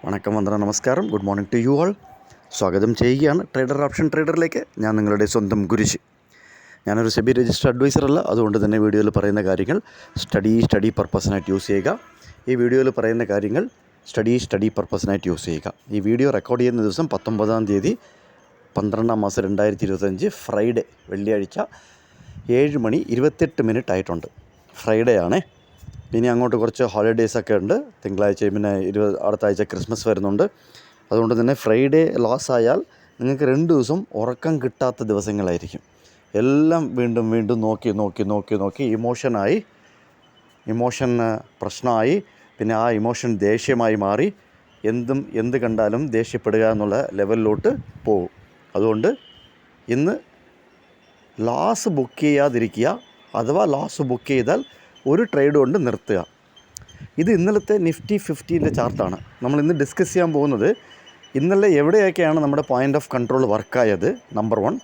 വണക്കം, വന്ദനം, നമസ്കാരം. Good morning to you all. സ്വാഗതം ചെയ്യുകയാണ് ട്രേഡർ ഓപ്ഷൻ ട്രേഡറിലേക്ക്. ഞാൻ നിങ്ങളുടെ സ്വന്തം ഗുരുശി. ഞാനൊരു സെബി രജിസ്റ്റർ അഡ്വൈസറല്ല. അതുകൊണ്ട് തന്നെ വീഡിയോയിൽ പറയുന്ന കാര്യങ്ങൾ സ്റ്റഡി പർപ്പസിനായിട്ട് യൂസ് ചെയ്യുക. ഈ വീഡിയോയിൽ പറയുന്ന കാര്യങ്ങൾ സ്റ്റഡി പർപ്പസിനായിട്ട് യൂസ് ചെയ്യുക. ഈ വീഡിയോ റെക്കോർഡ് ചെയ്യുന്ന ദിവസം 19-ാം തീയതി 12-ാം മാസം 2025 ഫ്രൈഡേ, വെള്ളിയാഴ്ച 7:28 ആയിട്ടുണ്ട്. ഫ്രൈഡേ ആണ്. ഇനി അങ്ങോട്ട് കുറച്ച് ഹോളിഡേയ്സൊക്കെ ഉണ്ട്. തിങ്കളാഴ്ച, പിന്നെ അടുത്ത ആഴ്ച ക്രിസ്മസ് വരുന്നുണ്ട്. അതുകൊണ്ട് തന്നെ ഫ്രൈഡേ ലോസ് ആയാൽ നിങ്ങൾക്ക് 2 ദിവസം ഉറക്കം കിട്ടാത്ത ദിവസങ്ങളായിരിക്കും. എല്ലാം വീണ്ടും നോക്കി ഇമോഷൻ പ്രശ്നമായി. പിന്നെ ആ ഇമോഷൻ ദേഷ്യമായി മാറി എന്ത് കണ്ടാലും ദേഷ്യപ്പെടുക എന്നുള്ള ലെവലിലോട്ട് പോകും. അതുകൊണ്ട് ഇന്ന് ലോസ് ബുക്ക് ചെയ്യാതിരിക്കുക. അഥവാ ലോസ് ബുക്ക് ചെയ്താൽ ഒരു ട്രേഡ് കൊണ്ട് നിർത്തുക. ഇത് ഇന്നലത്തെ നിഫ്റ്റി 50-ൻ്റെ ചാർട്ടാണ് നമ്മൾ ഇന്ന് ഡിസ്കസ് ചെയ്യാൻ പോകുന്നത്. ഇന്നലെ എവിടെയൊക്കെയാണ് നമ്മുടെ പോയിൻ്റ് ഓഫ് കൺട്രോൾ വർക്കായത്, number 1.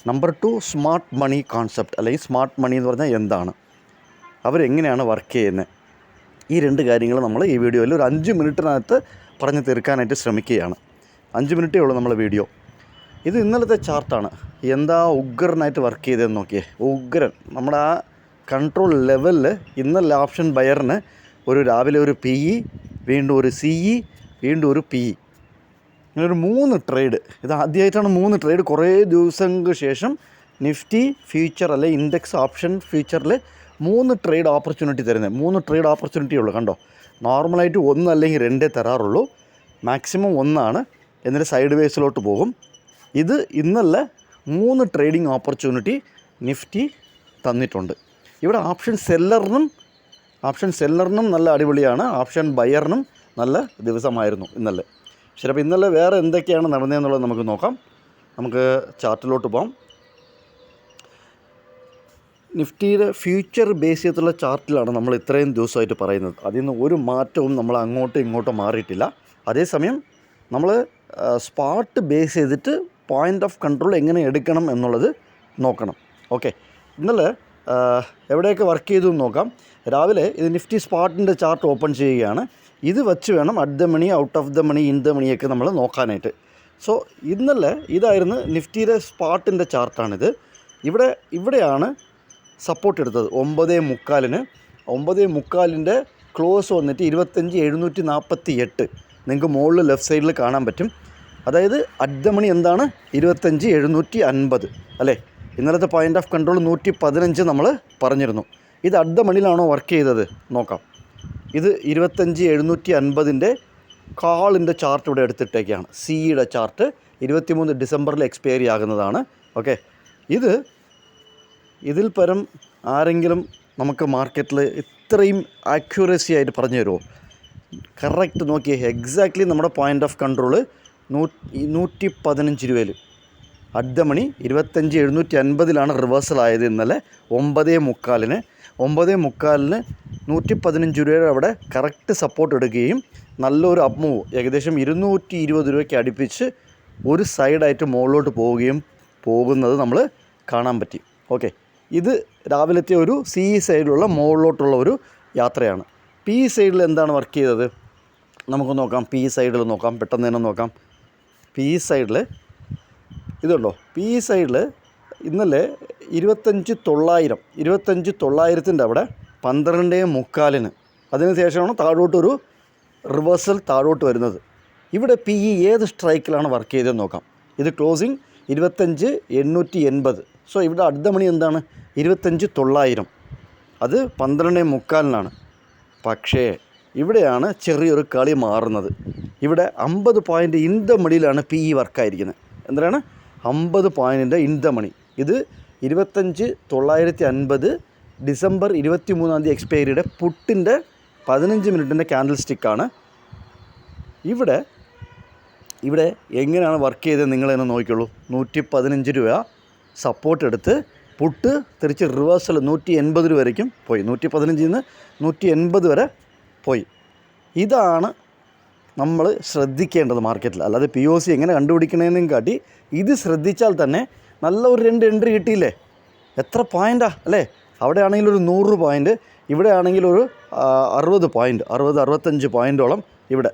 Number 2, smart money concept, അല്ലെങ്കിൽ സ്മാർട്ട് മണി എന്ന് പറഞ്ഞാൽ എന്താണ്, അവരെങ്ങനെയാണ് വർക്ക് ചെയ്യുന്നത്. ഈ 2 കാര്യങ്ങൾ നമ്മൾ ഈ വീഡിയോയിൽ ഒരു 5 മിനിറ്റിനകത്ത് പറഞ്ഞു തീർക്കാനായിട്ട് ശ്രമിക്കുകയാണ്. 5 മിനിറ്റേ ഉള്ളൂ നമ്മളെ വീഡിയോ. ഇത് ഇന്നലത്തെ ചാർട്ടാണ്. എന്താ ഉഗ്രനായിട്ട് വർക്ക് ചെയ്തതെന്ന് നോക്കിയേ. ഉഗ്രൻ. നമ്മുടെ ആ കൺട്രോൾ ലെവലിൽ ഇന്നലെ ഓപ്ഷൻ ബയറിന് രാവിലെ ഒരു PE, വീണ്ടും ഒരു CE, വീണ്ടും ഒരു PE, ഇങ്ങനെ ഒരു 3 ട്രേഡ്. ഇത് ആദ്യമായിട്ടാണ് 3 ട്രേഡ് കുറേ ദിവസങ്ങൾക്ക് ശേഷം നിഫ്റ്റി ഫ്യൂച്ചർ അല്ലെ ഇൻഡെക്സ് ഓപ്ഷൻ ഫ്യൂച്ചറിൽ 3 ട്രേഡ് ഓപ്പർച്യൂണിറ്റി തരുന്നത്. 3 ട്രേഡ് ഓപ്പർച്യൂണിറ്റി ഉള്ളൂ. കണ്ടോ, നോർമലായിട്ട് 1 അല്ലെങ്കിൽ 2 തരാറുള്ളൂ. മാക്സിമം 1 എന്നിട്ട് സൈഡ് വേസിലോട്ട് പോകും. ഇത് ഇന്നലെ 3 ട്രേഡിംഗ് ഓപ്പർച്യൂണിറ്റി നിഫ്റ്റി തന്നിട്ടുണ്ട്. ഇവിടെ ഓപ്ഷൻ സെല്ലറിനും നല്ല അടിപൊളിയാണ്. ഓപ്ഷൻ ബയറിനും നല്ല ദിവസമായിരുന്നു ഇന്നലെ. ശരി, അപ്പോൾ ഇന്നലെ വേറെ എന്തൊക്കെയാണ് നടന്നതെന്നുള്ളത് നമുക്ക് നോക്കാം. നമുക്ക് ചാർട്ടിലോട്ട് പോകാം. നിഫ്റ്റിയുടെ ഫ്യൂച്ചർ ബേസ് ചെയ്തിട്ടുള്ള ചാർട്ടിലാണ് നമ്മൾ ഇത്രയും ദിവസമായിട്ട് പറയുന്നത്. അതിൽ നിന്ന് ഒരു മാറ്റവും നമ്മൾ അങ്ങോട്ടും ഇങ്ങോട്ടും മാറിയിട്ടില്ല. അതേസമയം നമ്മൾ സ്പോട്ട് ബേസ് ചെയ്തിട്ട് പോയിൻ്റ് ഓഫ് കൺട്രോൾ എങ്ങനെ എടുക്കണം എന്നുള്ളത് നോക്കണം. ഓക്കെ, ഇന്നലെ എവിടെയൊക്കെ വർക്ക് ചെയ്തു എന്ന് നോക്കാം. രാവിലെ ഇത് നിഫ്റ്റി സ്പോട്ടിൻ്റെ ചാർട്ട് ഓപ്പൺ ചെയ്യുകയാണ്. ഇത് വെച്ച് വേണം at the money, out of the money, in the മണിയൊക്കെ നമ്മൾ നോക്കാനായിട്ട്. സോ ഇന്നലെ ഇതായിരുന്നു നിഫ്റ്റിയുടെ സ്പോട്ടിൻ്റെ ചാർട്ടാണിത്. ഇവിടെയാണ് സപ്പോർട്ട് എടുത്തത് 9:45. 9:45 ക്ലോസ് വന്നിട്ട് 25,748. നിങ്ങൾക്ക് മുകളിൽ ലെഫ്റ്റ് സൈഡിൽ കാണാൻ പറ്റും. അതായത് അറ്റ് ദ മണി എന്താണ് 25,750 അല്ലേ. ഇന്നലത്തെ പോയിൻ്റ് ഓഫ് കൺട്രോൾ 115 നമ്മൾ പറഞ്ഞിരുന്നു. ഇത് അറ്റ് ദ മണിയിലാണോ വർക്ക് ചെയ്തത് നോക്കാം. ഇത് 25,750 കാളിൻ്റെ ചാർട്ട് ഇവിടെ എടുത്തിട്ടേക്കാണ്. സിയുടെ ചാർട്ട് 23 ഡിസംബറിൽ എക്സ്പയറി ആകുന്നതാണ്. ഓക്കെ, ഇതിൽ പരം ആരെങ്കിലും നമുക്ക് മാർക്കറ്റിൽ ഇത്രയും ആക്യുറസി ആയിട്ട് പറഞ്ഞു തരുമോ? കറക്റ്റ് നോക്കിയേ. എക്സാക്ട്ലി നമ്മുടെ പോയിൻ്റ് ഓഫ് കൺട്രോൾ 115 രൂപയിൽ അറ്റ് ദ മണി 25,750 റിവേഴ്സൽ ആയത് ഇന്നലെ 9:45. 9:45 115 രൂപയുടെ അവിടെ കറക്റ്റ് സപ്പോർട്ട് എടുക്കുകയും നല്ലൊരു അപ്പ് മൂവ് ഏകദേശം 220 രൂപയ്ക്ക് അടുപ്പിച്ച് ഒരു സൈഡായിട്ട് മുകളിലോട്ട് പോകുന്നത് നമ്മൾ കാണാൻ പറ്റി. ഓക്കെ, ഇത് രാവിലത്തെ ഒരു CE സൈഡിലുള്ള മുകളിലോട്ടുള്ള ഒരു യാത്രയാണ്. PE സൈഡിൽ എന്താണ് വർക്ക് ചെയ്തത് നമുക്ക് നോക്കാം. PE സൈഡിൽ നോക്കാം, പെട്ടെന്ന് തന്നെ നോക്കാം. PE സൈഡിൽ ഇതുണ്ടോ. PE സൈഡിൽ ഇന്നലെ 25,900 അവിടെ 12:45. അതിന് ശേഷമാണ് താഴോട്ടൊരു റിവേഴ്സൽ താഴോട്ട് വരുന്നത്. ഇവിടെ PE ഏത് സ്ട്രൈക്കിലാണ് വർക്ക് ചെയ്തതെന്ന് നോക്കാം. ഇത് ക്ലോസിങ് 25,880. സോ ഇവിടെ അടുത്ത മണി എന്താണ് 25,900. അത് 12:45. പക്ഷേ ഇവിടെയാണ് ചെറിയൊരു കളി മാറുന്നത്. ഇവിടെ 50 പോയിൻ്റ് ഇൻ ദ മണിയിലാണ് PE വർക്കായിരിക്കുന്നത്. എന്തിനാണ് 50 പോയിൻറ്റിൻ്റെ ഇൻ ദ മണി. ഇത് 25,950 ഡിസംബർ 23-ാം തീയതി എക്സ്പയറിയുടെ പുട്ടിൻ്റെ 15 മിനിറ്റിൻ്റെ ക്യാൻഡിൽ സ്റ്റിക്കാണ്. ഇവിടെ എങ്ങനെയാണ് വർക്ക് ചെയ്തത് നിങ്ങൾ തന്നെ നോക്കിയുള്ളൂ. 115 രൂപ സപ്പോർട്ട് എടുത്ത് പുട്ട് തിരിച്ച് റിവേഴ്സൽ 180 രൂപ വരയ്ക്കും പോയി. 115 നിന്ന് 180 വരെ പോയി. ഇതാണ് നമ്മൾ ശ്രദ്ധിക്കേണ്ടത് മാർക്കറ്റിൽ. അല്ലാതെ POC എങ്ങനെ കണ്ടുപിടിക്കണേന്നും കാട്ടി ഇത് ശ്രദ്ധിച്ചാൽ തന്നെ നല്ല ഒരു 2 എൻട്രി കിട്ടിയില്ലേ. എത്ര പോയിൻ്റാണ് അല്ലേ. അവിടെ ആണെങ്കിൽ ഒരു 100 പോയിൻ്റ്, ഇവിടെ ആണെങ്കിൽ ഒരു 60 പോയിൻ്റ്, 60-65 പോയിൻ്റോളം ഇവിടെ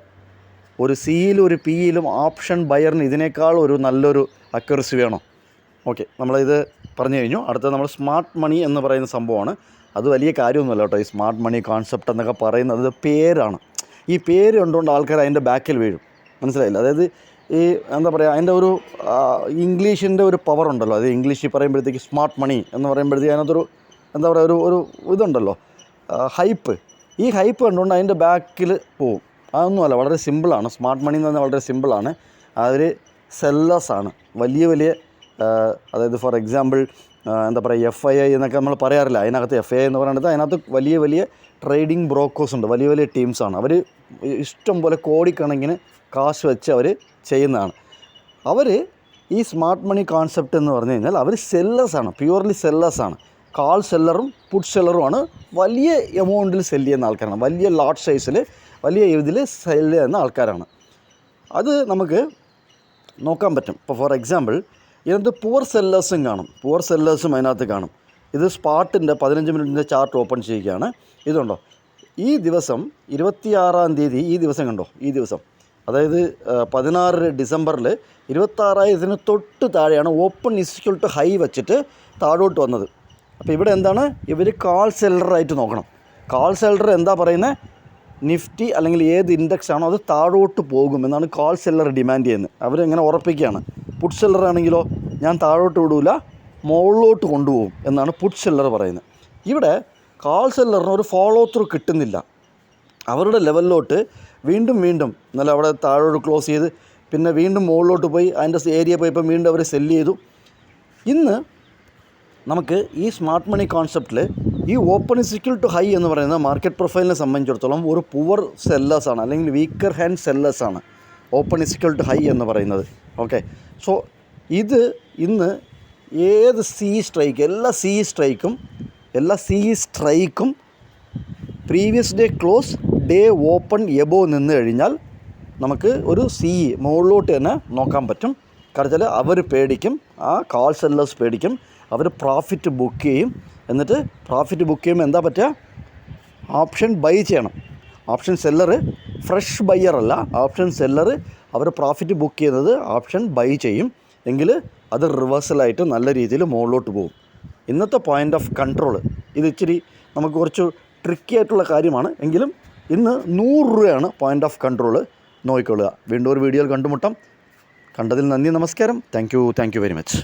ഒരു സിയിലും ഒരു പിയിലും ഓപ്ഷൻ ബയറിന് ഇതിനേക്കാൾ ഒരു നല്ലൊരു അക്യുറസി വേണം. ഓക്കെ, നമ്മളിത് പറഞ്ഞു കഴിഞ്ഞു. അടുത്തത് നമ്മൾ സ്മാർട്ട് മണി എന്ന് പറയുന്ന സംഭവമാണ്. അത് വലിയ കാര്യമൊന്നുമല്ല കേട്ടോ. ഈ സ്മാർട്ട് മണി കോൺസെപ്റ്റ് എന്നൊക്കെ പറയുന്നത് പേരാണ്. ഈ പേര് കണ്ടുകൊണ്ട് ആൾക്കാർ അതിൻ്റെ ബാക്കിൽ വീഴും. മനസ്സിലായില്ല? അതായത് ഈ എന്താ പറയുക, അതിൻ്റെ ഒരു ഇംഗ്ലീഷിൻ്റെ ഒരു പവർ ഉണ്ടല്ലോ. അത് ഇംഗ്ലീഷിൽ പറയുമ്പോഴത്തേക്ക് സ്മാർട്ട് മണി എന്ന് പറയുമ്പോഴത്തേക്ക് അതിനകത്തൊരു എന്താ പറയുക, ഒരു ഇതുണ്ടല്ലോ, ഹൈപ്പ്. ഈ ഹൈപ്പ് കണ്ടുകൊണ്ട് അതിൻ്റെ ബാക്കിൽ പോവും. അതൊന്നുമല്ല, വളരെ സിമ്പിളാണ്. സ്മാർട്ട് മണി എന്ന് പറഞ്ഞാൽ വളരെ സിമ്പിളാണ്. അവർ സെല്ലേഴ്സാണ്. വലിയ അതായത് ഫോർ എക്സാമ്പിൾ എന്താ പറയുക, FII എന്നൊക്കെ നമ്മൾ പറയാറില്ല. അതിനകത്ത് FII എന്ന് പറയുന്നത് അതിനകത്ത് വലിയ ട്രേഡിംഗ് ബ്രോക്കേഴ്സ് ഉണ്ട്. വലിയ ടീംസാണ്. അവർ ഇഷ്ടം പോലെ കോടിക്കണക്കിന് കാശ് വെച്ച് അവർ ചെയ്യുന്നതാണ്. അവർ ഈ സ്മാർട്ട് മണി കോൺസെപ്റ്റ് എന്ന് പറഞ്ഞു കഴിഞ്ഞാൽ അവർ സെല്ലേഴ്സാണ്, പ്യുവർലി സെല്ലേഴ്സാണ്. കാൾ സെല്ലറും പുട്ട് സെല്ലറുമാണ്. വലിയ എമൗണ്ടിൽ സെല്ല് ചെയ്യുന്ന ആൾക്കാരാണ്. വലിയ ലാർജ് സൈസിൽ വലിയ ഇതിൽ സെല്ല് ചെയ്യുന്ന ആൾക്കാരാണ്. അത് നമുക്ക് നോക്കാൻ പറ്റും. ഇപ്പോൾ ഫോർ എക്സാമ്പിൾ ഇതിനകത്ത് പുവർ സെല്ലേഴ്സും കാണും, പുവർ സെല്ലേഴ്സും അതിനകത്ത് കാണും. ഇത് സ്പാട്ടിൻ്റെ 15 മിനിറ്റിൻ്റെ ചാർട്ട് ഓപ്പൺ ചെയ്യുകയാണ്. ഇതുണ്ടോ, ഈ ദിവസം 26-ാം തീയതി, ഈ ദിവസം കണ്ടോ, ഈ ദിവസം അതായത് 16 ഡിസംബറിൽ 26,000 തൊട്ട് താഴെയാണ് ഓപ്പൺ ഈക്വൽ ടു ഹൈ വെച്ചിട്ട് താഴോട്ട് വന്നത്. അപ്പോൾ ഇവിടെ എന്താണ്, ഇവർ കാൾ സെല്ലറായിട്ട് നോക്കണം. കാൾ സെല്ലർ എന്താ പറയുന്നത്, നിഫ്റ്റി അല്ലെങ്കിൽ ഏത് ഇൻഡെക്സ് ആണോ അത് താഴോട്ട് പോകും എന്നാണ് കാൾ സെല്ലർ ഡിമാൻഡ് ചെയ്യുന്നത്. അവരെങ്ങനെ ഉറപ്പിക്കുകയാണ്. പുട്ട് സെല്ലർ ആണെങ്കിലോ, ഞാൻ താഴോട്ട് വിടൂല, മുകളിലോട്ട് കൊണ്ടുപോകും എന്നാണ് പുട്ട് സെല്ലർ പറയുന്നത്. ഇവിടെ കാൾ സെല്ലറിന് ഒരു ഫോളോ ത്രൂ കിട്ടുന്നില്ല. അവരുടെ ലെവലിലോട്ട് വീണ്ടും ഇന്നലെ അവിടെ താഴോട്ട് ക്ലോസ് ചെയ്ത് പിന്നെ വീണ്ടും മുകളിലോട്ട് പോയി അതിൻ്റെ ഏരിയ പോയപ്പോൾ വീണ്ടും അവർ സെല്ല് ചെയ്തു. ഇന്ന് നമുക്ക് ഈ സ്മാർട്ട് മണി കോൺസെപ്റ്റിൽ ഈ open is equal to high എന്ന് പറയുന്നത് മാർക്കറ്റ് പ്രൊഫൈലിനെ സംബന്ധിച്ചിടത്തോളം ഒരു പുവർ സെല്ലേഴ്സാണ്, അല്ലെങ്കിൽ വീക്കർ ഹാൻഡ് സെല്ലേഴ്സാണ് open is equal to high എന്ന് പറയുന്നത്. ഓക്കെ, സോ ഇത് ഇന്ന് ഏത് എല്ലാ സി സ്ട്രൈക്കും previous day close day open above നിന്ന് കഴിഞ്ഞാൽ നമുക്ക് ഒരു മുകളിലോട്ട് തന്നെ നോക്കാൻ പറ്റും. കാരണം അവർ പേടിക്കും, ആ കാൾ സെല്ലേഴ്സ് പേടിക്കും. അവർ പ്രോഫിറ്റ് ബുക്ക് ചെയ്യും. എന്നിട്ട് പ്രോഫിറ്റ് ബുക്ക് ചെയ്യുമ്പോൾ എന്താ പറ്റുക, ഓപ്ഷൻ ബൈ ചെയ്യണം. ഓപ്ഷൻ സെല്ലർ ഫ്രഷ് ബയ്യർ അല്ല, ഓപ്ഷൻ സെല്ലർ അവർ പ്രോഫിറ്റ് ബുക്ക് ചെയ്യുന്നത് ഓപ്ഷൻ ബൈ ചെയ്യും. എങ്കിൽ അത് റിവേഴ്സലായിട്ട് നല്ല രീതിയിൽ മുകളിലോട്ട് പോകും. ഇന്നത്തെ പോയിൻ്റ് ഓഫ് കൺട്രോൾ ഇത് ഇച്ചിരി നമുക്ക് കുറച്ച് ട്രിക്കി ആയിട്ടുള്ള കാര്യമാണ്. എങ്കിലും ഇന്ന് 100 രൂപയാണ് പോയിൻ്റ് ഓഫ് കൺട്രോൾ. നോക്കിക്കൊള്ളുക. വീണ്ടും ഒരു വീഡിയോയിൽ കണ്ടുമുട്ടാം. കണ്ടതിൽ നന്ദി, നമസ്കാരം. Thank you very much.